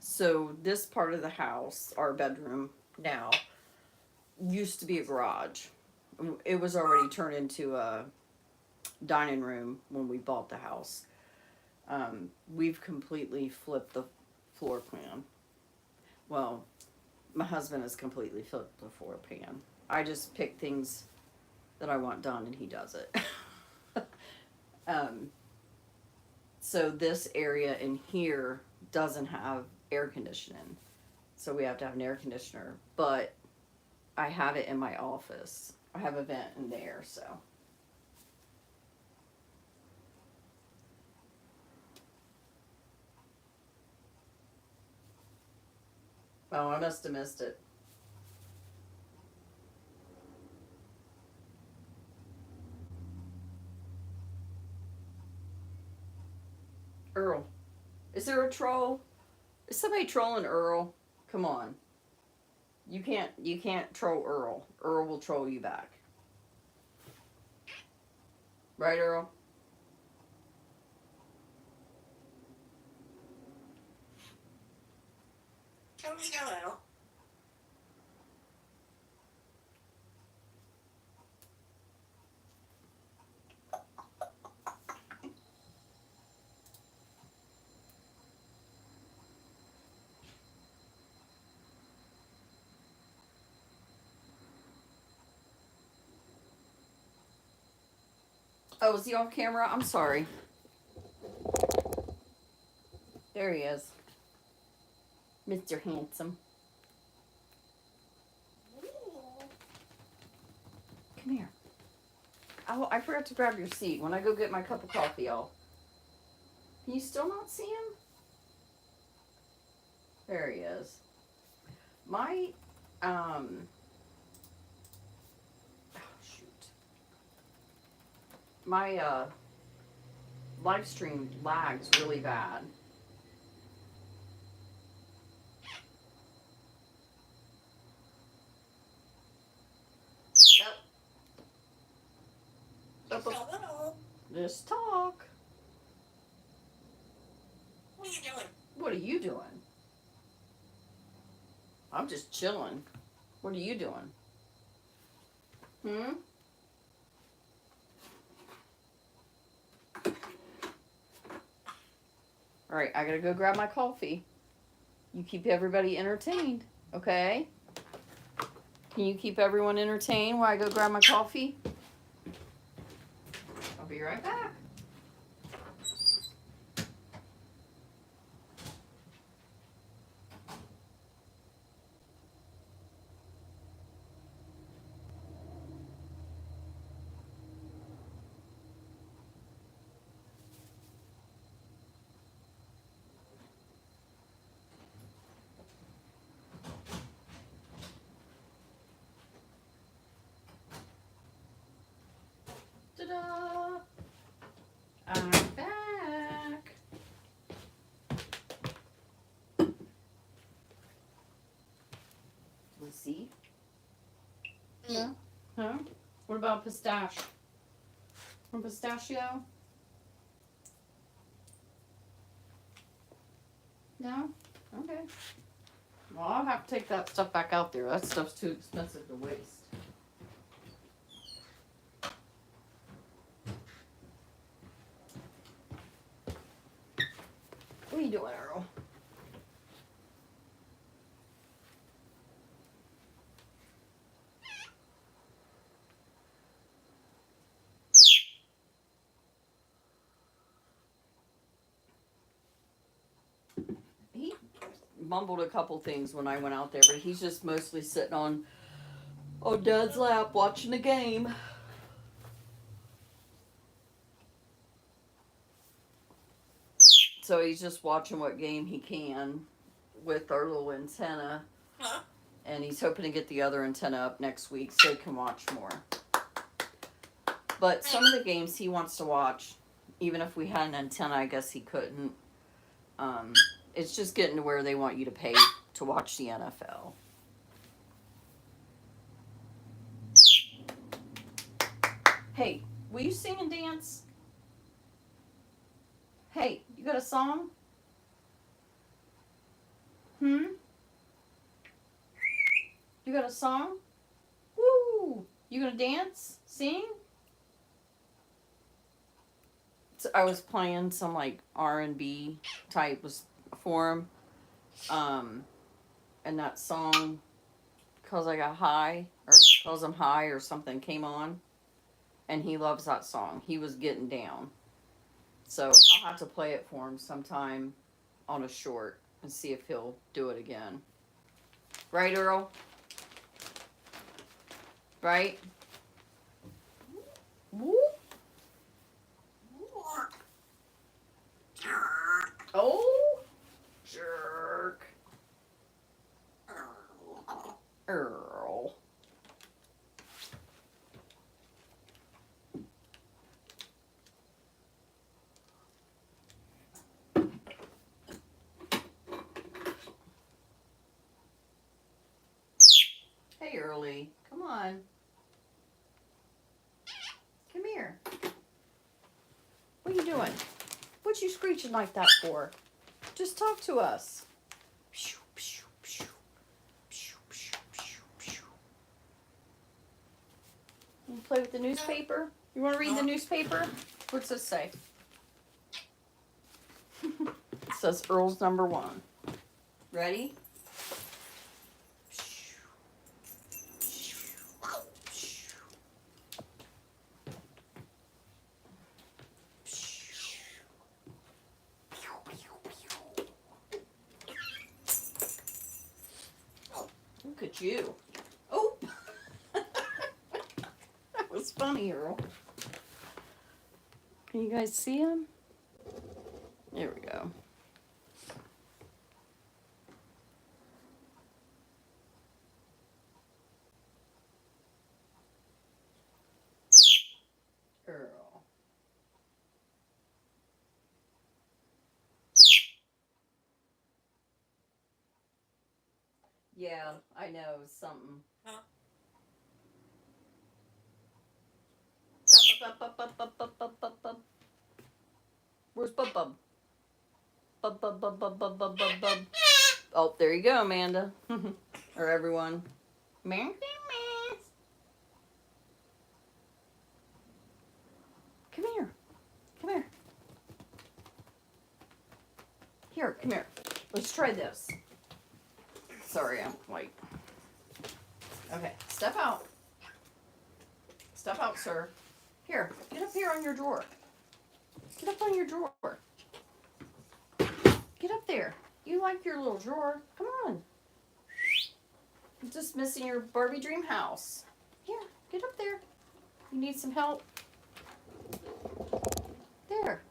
So this part of the house, our bedroom now, used to be a garage. It was already turned into a dining room when we bought the house. We've completely flipped the floor plan. Well, my husband has completely flipped the floor plan. I just pick things that I want done and he does it. So this area in here doesn't have air conditioning. So we have to have an air conditioner, but I have it in my office. I have a vent in there, so. Oh, I must have missed it. Earl, is there a troll? Is somebody trolling Earl? Come on. You can't troll Earl. Earl will troll you back. Right, Earl? Tell me hello. Oh, is he off camera? I'm sorry. There he is. Mr. Handsome. Come here. I forgot to grab your seat. When I go get my cup of coffee, Can you still not see him? There he is. My, oh shoot. My, live stream lags really bad. Hello. Just talk. What are you doing? What are you doing? I'm just chilling. What are you doing? Hmm? Alright, I gotta go grab my coffee. You keep everybody entertained, okay? Can you keep everyone entertained while I go grab my coffee? I'll be right back. Ta-da! I'm back. Let's see. No? Huh? What about pistache? From pistachio? No? Okay. Well, I'll have to take that stuff back out there. That stuff's too expensive to waste. What are you doing, Earl? He mumbled a couple things when I went out there, but he's just mostly sitting on Dad's lap watching the game. So he's just watching what game he can with our little antenna. Huh? And he's hoping to get the other antenna up next week so he can watch more. But some of the games he wants to watch, even if we had an antenna, I guess he couldn't. It's just getting to where they want you to pay to watch the NFL. Hey, will you sing and dance? Hey, you got a song? You got a song? Woo! You gonna dance? Sing? So I was playing some like R&B type for him. And that song, Cause I Got High, or Cause I'm High or something came on. And he loves that song. He was getting down. So I'll have to play it for him sometime on a short and see if he'll do it again. Right, Earl? Right? Woo. Oh, jerk. Earl. Hey, Early. Come on. Come here. What are you doing? What you screeching like that for? Just talk to us. You play with the newspaper? You want to read the newspaper? What's this say? It says Earl's number 1. Ready? Look at you. Oh! That was funny, Earl. Can you guys see him? There we go. Earl. Yeah, I know, something. Huh? Bub. Where's Bub Bub? Bub Bub Bub Bub Bub Bub Bub Bub. Oh, there you go, Amanda. Or everyone. Come here. Come here. Here, come here. Let's try this. Sorry, I'm like. Okay, step out. Step out, sir. Here, get up here on your drawer. Get up on your drawer. Get up there. You like your little drawer. Come on. I'm just missing your Barbie dream house. Here, get up there. You need some help? There.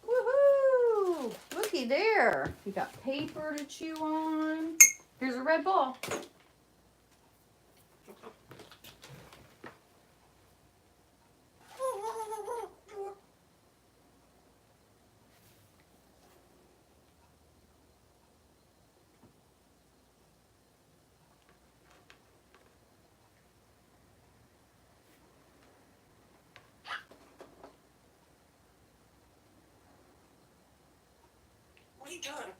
Woohoo! Looky there. You got paper to chew on. Here's a red ball. What are you doing?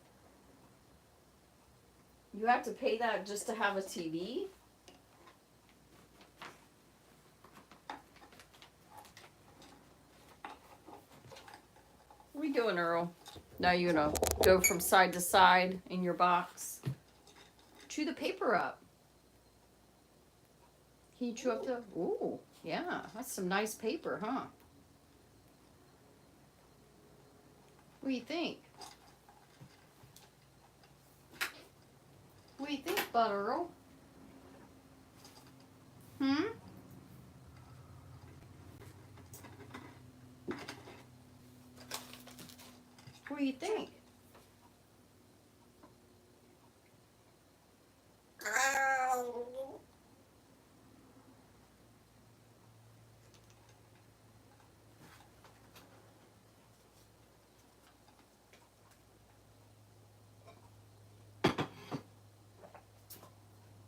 You have to pay that just to have a TV? What are you doing, Earl? Now you're gonna go from side to side in your box. Chew the paper up. Can you chew up the... Ooh, yeah. That's some nice paper, huh? What do you think? What do you think, Butter Earl? Hmm? What do you think?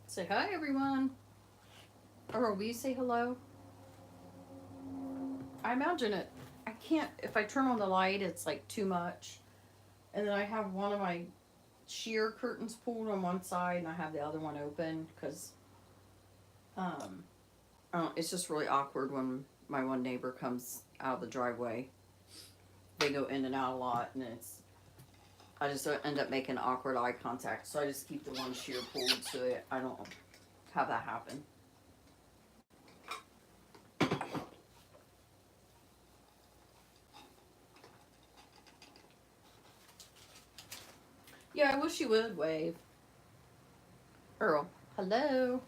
Say hi, everyone. Earl, will you say hello? I imagine it. I can't, if I turn on the light, it's like too much. And then I have one of my sheer curtains pulled on one side and I have the other one open because it's just really awkward when my one neighbor comes out of the driveway. They go in and out a lot and I just end up making awkward eye contact. So I just keep the one sheer pulled so that I don't have that happen. Yeah, I wish you would wave. Earl, hello.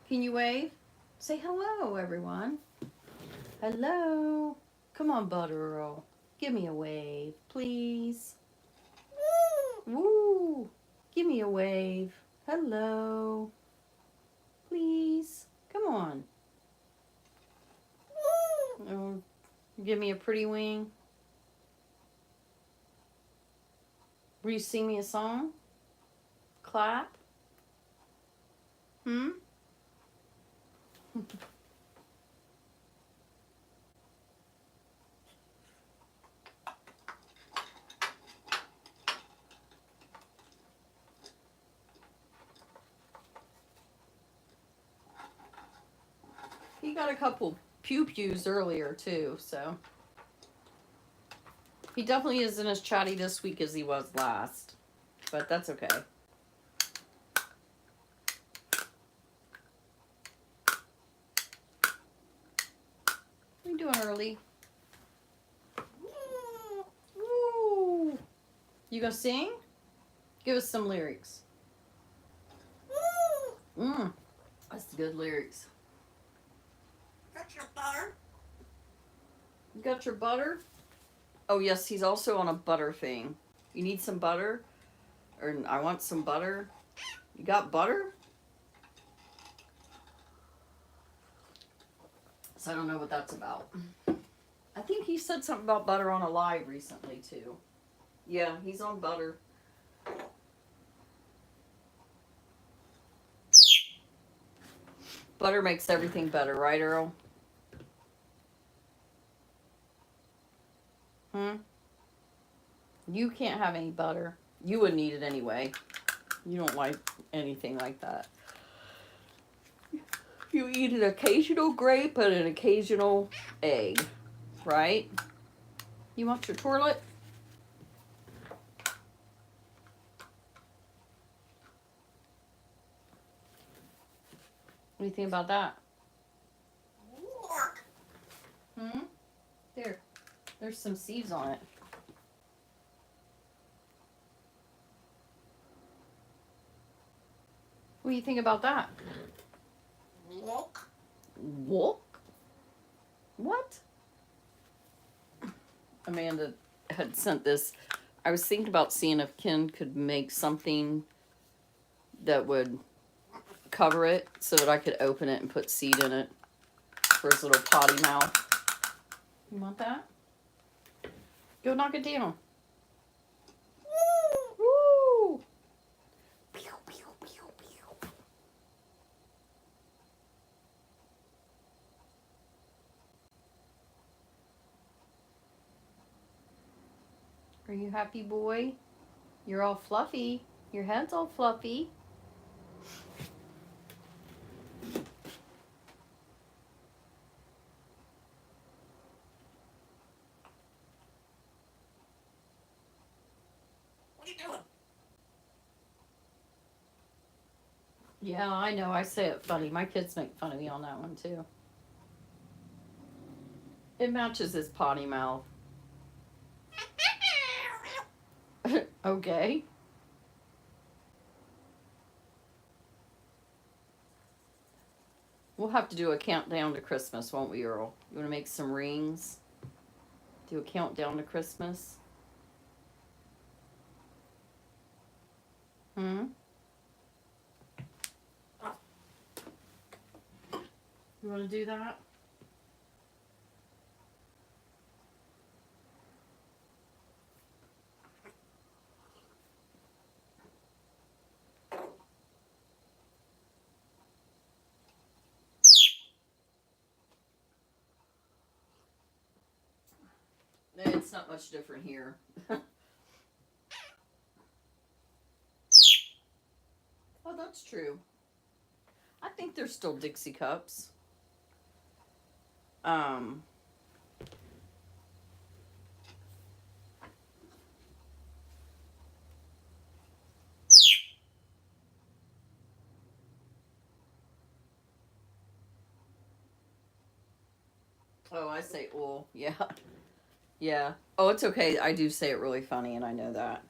Can you wave? Say hello, everyone. Hello. Come on, Butter Earl. Give me a wave, please. Woo! Give me a wave. Hello. Please. Come on. Oh, give me a pretty wing. Will you sing me a song? Clap? Hmm? He got a couple pew-pews earlier, too, so. He definitely isn't as chatty this week as he was last. But that's okay. What are you doing, Early? Woo! You gonna sing? Give us some lyrics. That's good lyrics. Got your butter? You got your butter? Oh, yes, he's also on a butter thing. You need some butter? Or I want some butter. You got butter? So I don't know what that's about. I think he said something about butter on a live recently, too. Yeah, he's on butter. Butter makes everything better, right, Earl? You can't have any butter. You wouldn't eat it anyway. You don't like anything like that. You eat an occasional grape and an occasional egg, right? You want your toilet? What do you think about that? There. There's some seeds on it. What do you think about that? Look. Walk? What? Amanda had sent this. I was thinking about seeing if Ken could make something that would cover it so that I could open it and put seed in it for his little potty mouth. You want that? Go knock it down. Woo! Pew, pew, pew, pew. Are you happy, boy? You're all fluffy. Your head's all fluffy. What are you doing? Yeah, I know. I say it funny. My kids make fun of me on that one, too. It matches his potty mouth. Okay. We'll have to do a countdown to Christmas, won't we, Earl? You want to make some rings? Do a countdown to Christmas? You want to do that? It's not much different here. Oh, that's true. I think they're still Dixie cups. Oh, I say oil. Yeah. Yeah. Oh, it's okay. I do say it really funny, and I know that.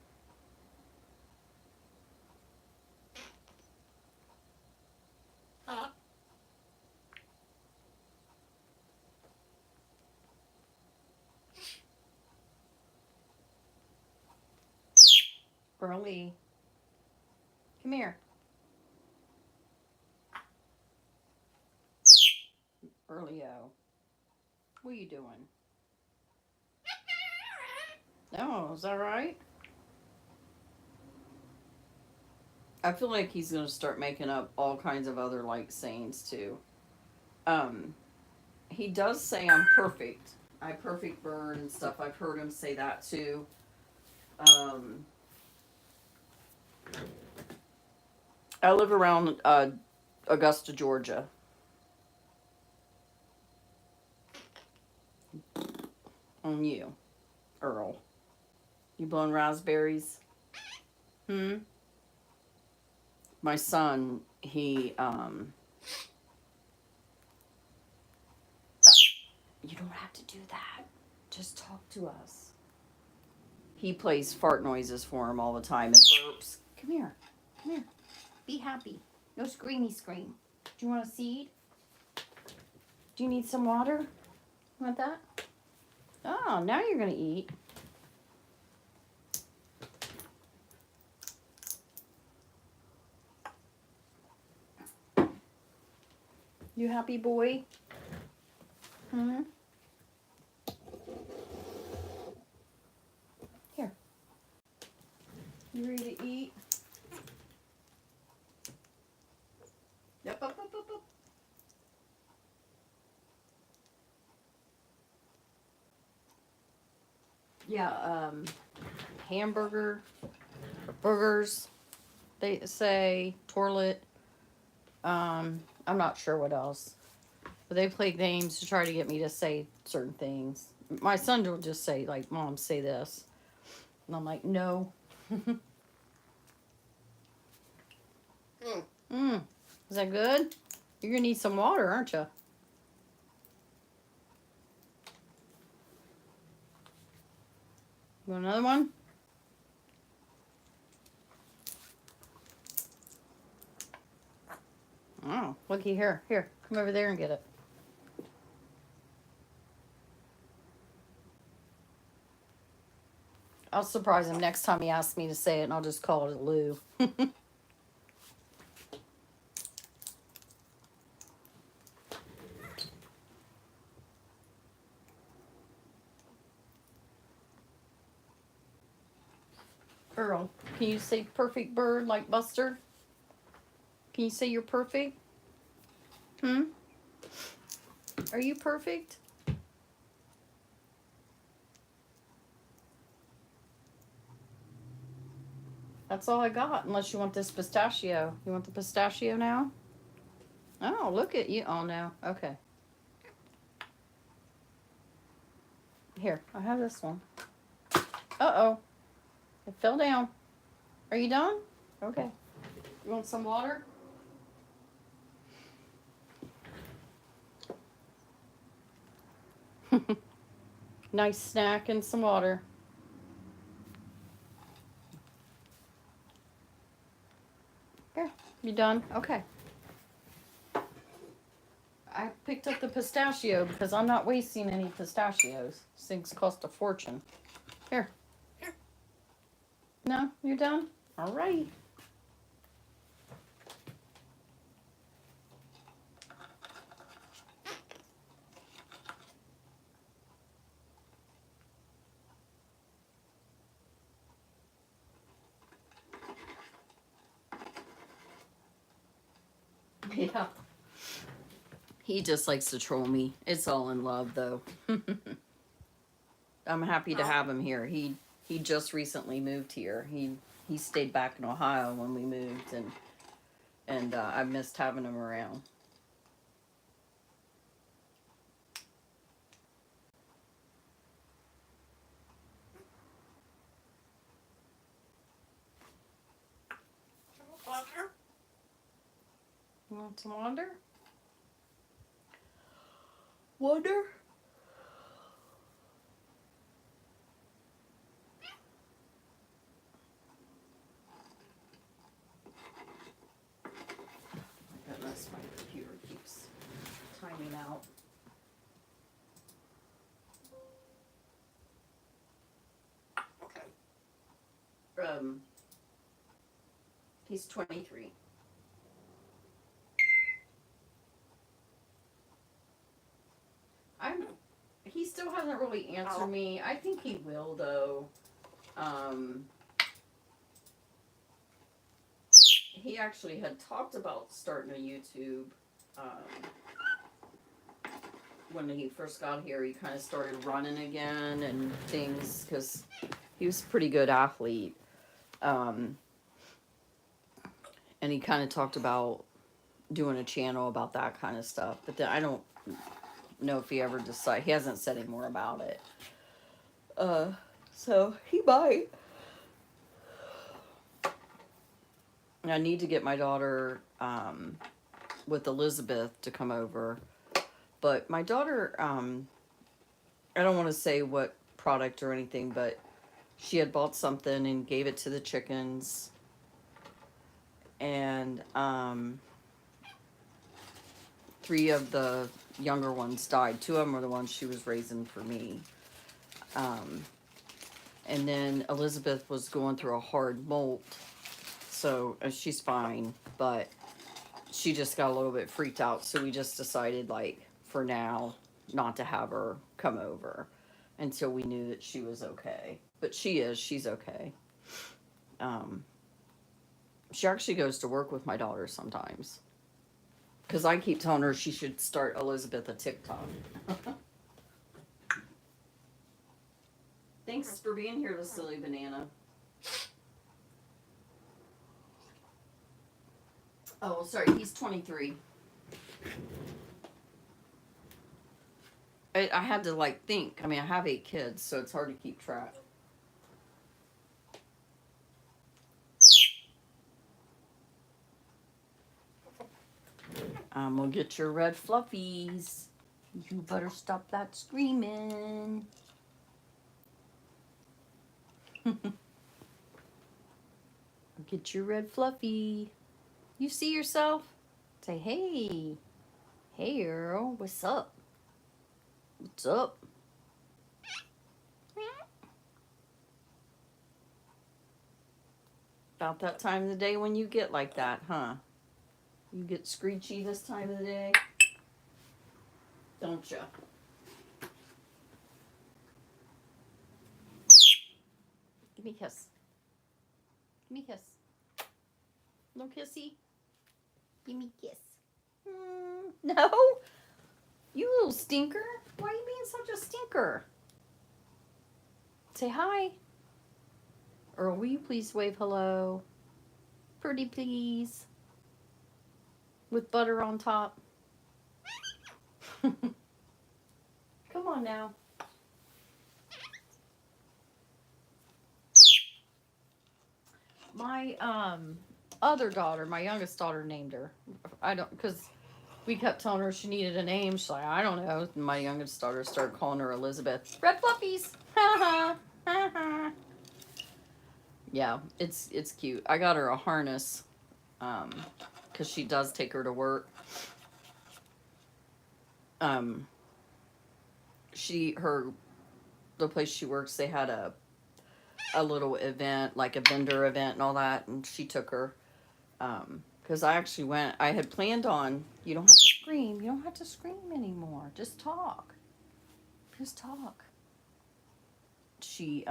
Early. Come here. Early-o. What are you doing? Oh, is that right? I feel like he's going to start making up all kinds of other, like, sayings, too. He does say I'm perfect. I perfect burn and stuff. I've heard him say that, too. I live around Augusta, Georgia. On you, Earl. You blowing raspberries? My son, he, you don't have to do that. Just talk to us. He plays fart noises for him all the time and burps. Come here. Come here. Be happy. No screamy scream. Do you want a seed? Do you need some water? Want that? Oh, now you're going to eat. You happy boy? Hmm? Here. You ready to eat? Yep, up, up, up, up. Yeah, hamburger, or burgers, they say, toilet, I'm not sure what else. But they play games to try to get me to say certain things. My son will just say, like, Mom, say this. And I'm like, no. Is that good? You're going to need some water, aren't you? You want another one? Oh, looky here. Here, come over there and get it. I'll surprise him next time he asks me to say it, and I'll just call it a Lou. Earl, can you say perfect bird like Buster? Can you say you're perfect? Hmm? Are you perfect? That's all I got, unless you want this pistachio. You want the pistachio now? Oh, look at you. Oh, no. Okay. Here, I have this one. Uh-oh. It fell down. Are you done? Okay. You want some water? Nice snack and some water. Here, you done? Okay. I picked up the pistachio because I'm not wasting any pistachios. These things cost a fortune. Here. No, you're done? All right. Yeah. He just likes to troll me. It's all in love, though. I'm happy to have him here. He just recently moved here. He stayed back in Ohio when we moved, and I missed having him around. You want some water? Water? My goodness, my computer keeps timing out. Okay. He's 23. He still hasn't really answered me. I think he will, though. He actually had talked about starting a YouTube. When he first got here, he kind of started running again and things because he was a pretty good athlete. And he kind of talked about doing a channel about that kind of stuff. But then I don't know if he ever decided. He hasn't said any more about it. So he might. I need to get my daughter with Elizabeth to come over. But my daughter, I don't want to say what product or anything, but she had bought something and gave it to the chickens. And 3 of the younger ones died. 2 of them were the ones she was raising for me. And then Elizabeth was going through a hard molt. So she's fine, but she just got a little bit freaked out. So we just decided, like, for now, not to have her come over until we knew that she was okay. But she's okay. She actually goes to work with my daughter sometimes. Because I keep telling her she should start Elizabeth a TikTok. Thanks for being here, the silly banana. Oh, sorry, he's 23. I had to, like, think. I mean, I have 8 kids, so it's hard to keep track. We'll get your red fluffies. You better stop that screaming. Get your red fluffy. You see yourself? Say, hey. Hey, Earl. What's up? What's up? About that time of the day when you get like that, huh? You get screechy this time of the day? Don't you? Give me a kiss. Give me a kiss. No kissy? Give me a kiss. No? You little stinker. Why are you being such a stinker? Say hi. Earl, will you please wave hello? Pretty please. With butter on top. Come on now. My other daughter, my youngest daughter, named her. Because we kept telling her she needed a name. She's like, I don't know. And my youngest daughter started calling her Elizabeth. Red Fluffies. Ha ha. Ha ha. Yeah, it's cute. I got her a harness. Because she does take her to work. The place she works, they had a little event, like a vendor event and all that, and she took her. Because I actually went, I had planned on, you don't have to scream. You don't have to scream anymore. Just talk. Just talk. She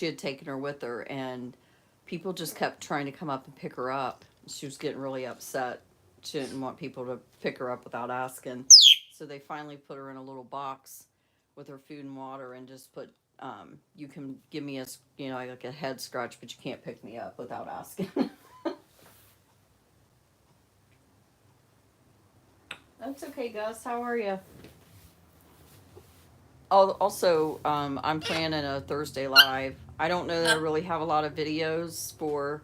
had taken her with her, and people just kept trying to come up and pick her up. She was getting really upset. She didn't want people to pick her up without asking. So they finally put her in a little box with her food and water and just put, you can give me like a head scratch, but you can't pick me up without asking. That's okay, Gus. How are you? Also, I'm planning a Thursday live. I don't know that I really have a lot of videos for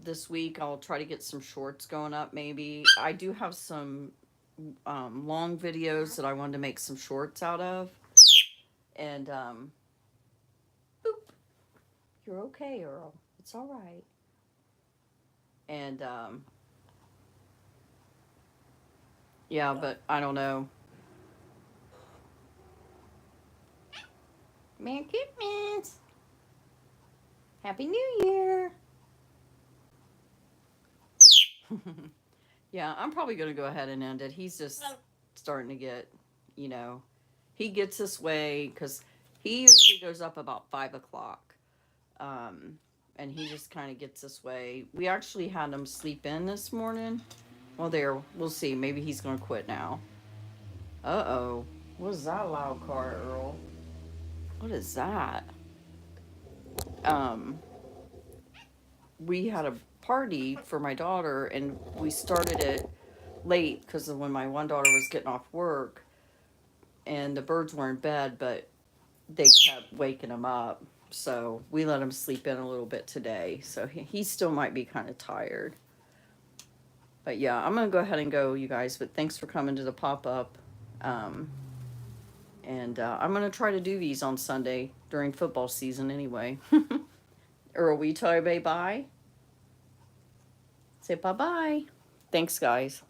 this week. I'll try to get some shorts going up maybe. I do have some long videos that I wanted to make some shorts out of. And, boop. You're okay, Earl. It's all right. And, yeah, but I don't know. Merry Christmas. Happy New Year. Yeah, I'm probably going to go ahead and end it. He's just starting to get, he gets this way because he usually goes up about 5 o'clock. And he just kind of gets this way. We actually had him sleep in this morning. Well, we'll see. Maybe he's going to quit now. Uh-oh. What is that loud car, Earl? What is that? We had a party for my daughter, and we started it late because of when my one daughter was getting off work, and the birds were in bed, but they kept waking him up. So we let him sleep in a little bit today. So he still might be kind of tired. But yeah, I'm going to go ahead and go, you guys. But thanks for coming to the pop-up. And I'm going to try to do these on Sunday during football season anyway. Earl, will you tell everybody bye? Say bye-bye. Thanks, guys.